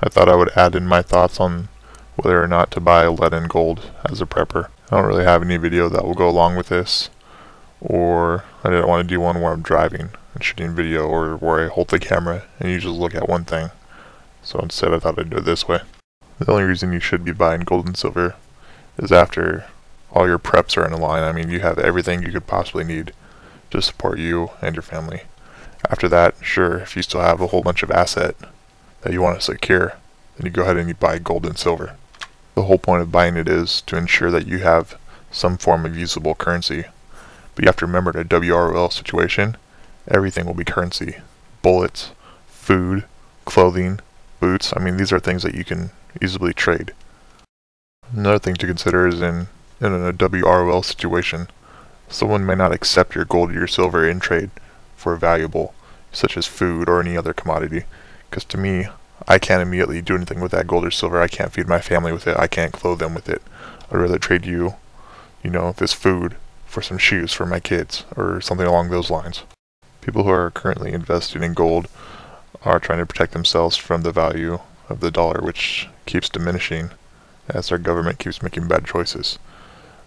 I thought I would add in my thoughts on whether or not to buy lead and gold as a prepper. I don't really have any video that will go along with this, or I didn't want to do one where I'm driving and shooting video, or where I hold the camera and you just look at one thing. So instead I thought I'd do it this way. The only reason you should be buying gold and silver is after all your preps are in a line. I mean, you have everything you could possibly need to support you and your family. After that, sure, if you still have a whole bunch of asset that you want to secure, then you go ahead and you buy gold and silver. The whole point of buying it is to ensure that you have some form of usable currency. But you have to remember, in a WROL situation, everything will be currency. Bullets, food, clothing, boots. I mean, these are things that you can easily trade. Another thing to consider is in a WROL situation, someone may not accept your gold or your silver in trade for a valuable, such as food or any other commodity. Because to me, I can't immediately do anything with that gold or silver. I can't feed my family with it. I can't clothe them with it. I'd rather trade you, this food for some shoes for my kids or something along those lines. People who are currently invested in gold are trying to protect themselves from the value of the dollar, which keeps diminishing as our government keeps making bad choices.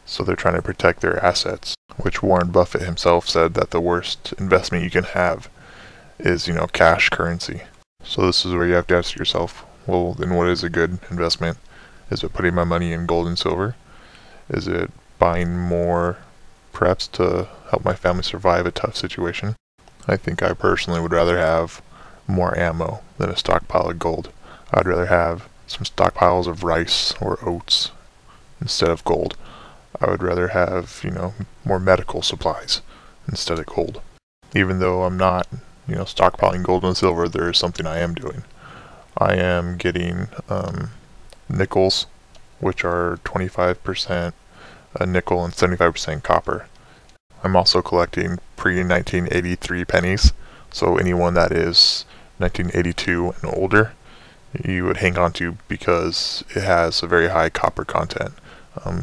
So they're trying to protect their assets, which Warren Buffett himself said that the worst investment you can have is, cash currency. So this is where you have to ask yourself, well, then what is a good investment? Is it putting my money in gold and silver? Is it buying more preps to help my family survive a tough situation? I think I personally would rather have more ammo than a stockpile of gold. I'd rather have some stockpiles of rice or oats instead of gold. I would rather have, more medical supplies instead of gold. Even though I'm not, stockpiling gold and silver, there is something I am doing. I am getting nickels, which are 25% nickel and 75% copper. I'm also collecting pre-1983 pennies, so anyone that is 1982 and older, you would hang on to because it has a very high copper content.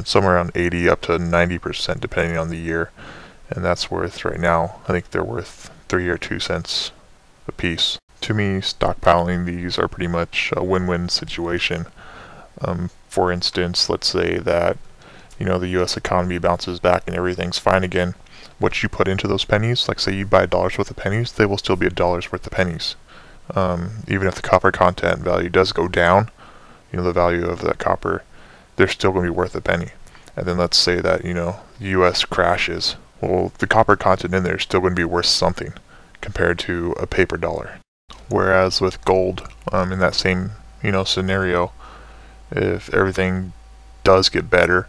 Somewhere around 80 up to 90% depending on the year, and that's worth, right now, I think they're worth 3 or 2 cents a piece. To me, stockpiling these are pretty much a win-win situation. For instance, let's say that the US economy bounces back and everything's fine again. What you put into those pennies, like say you buy $1 worth of pennies, they will still be $1 worth of pennies. Even if the copper content value does go down, the value of that copper, they're still going to be worth a penny. And then let's say that, the US crashes. Well, the copper content in there is still going to be worth something compared to a paper dollar. Whereas with gold, in that same, scenario, if everything does get better,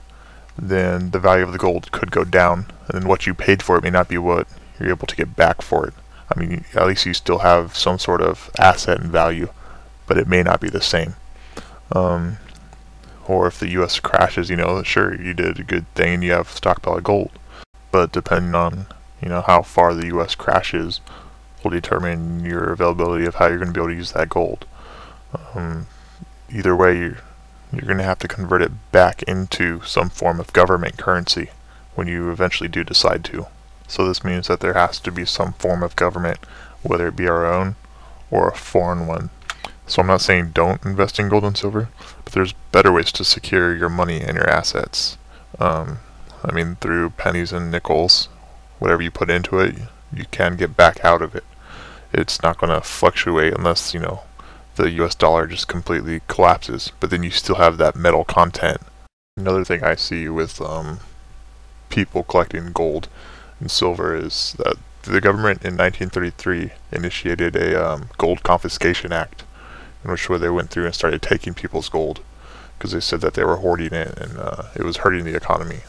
then the value of the gold could go down, and then what you paid for it may not be what you're able to get back for it. I mean, at least you still have some sort of asset and value, but it may not be the same. Or if the US crashes, sure, you did a good thing and you have a stockpile of gold. But depending on, how far the US crashes will determine your availability of how you're going to be able to use that gold. Either way, you're going to have to convert it back into some form of government currency when you eventually do decide to. So this means that there has to be some form of government, whether it be our own or a foreign one. So I'm not saying don't invest in gold and silver, but there's better ways to secure your money and your assets. Through pennies and nickels, whatever you put into it, you can get back out of it. It's not going to fluctuate unless, the US dollar just completely collapses, but then you still have that metal content. Another thing I see with people collecting gold and silver is that the government in 1933 initiated a gold confiscation act, in which they went through and started taking people's gold because they said that they were hoarding it and it was hurting the economy.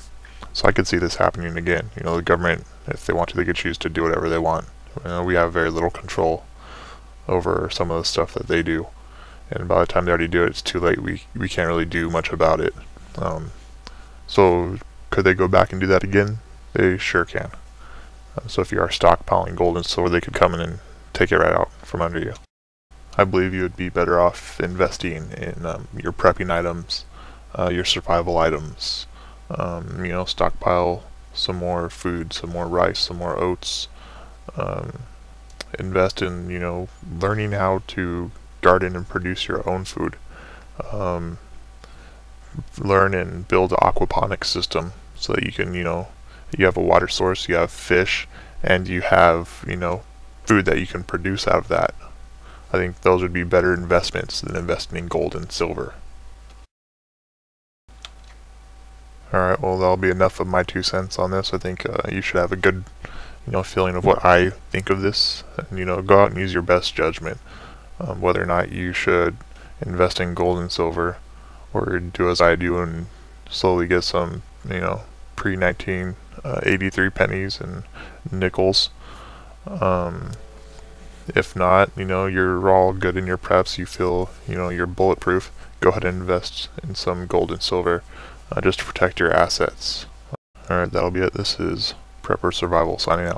So I could see this happening again. The government, if they want to, they could choose to do whatever they want. We have very little control over some of the stuff that they do, and by the time they already do it, it's too late. We can't really do much about it. So could they go back and do that again? They sure can. So if you are stockpiling gold and silver, they could come in and take it right out from under you. I believe you would be better off investing in your prepping items, your survival items. Stockpile some more food, some more rice, some more oats. Invest in, learning how to garden and produce your own food. Learn and build an aquaponics system so that you can, you have a water source, you have fish, and you have, food that you can produce out of that. I think those would be better investments than investing in gold and silver. Alright, well, that'll be enough of my 2 cents on this. I think you should have a good, feeling of what I think of this, and, go out and use your best judgment whether or not you should invest in gold and silver, or do as I do and slowly get some, pre-1983 pennies and nickels. If not, you're all good in your preps, you feel, you're bulletproof, go ahead and invest in some gold and silver just to protect your assets. Alright, that'll be it. This is PrepperSurvival signing out.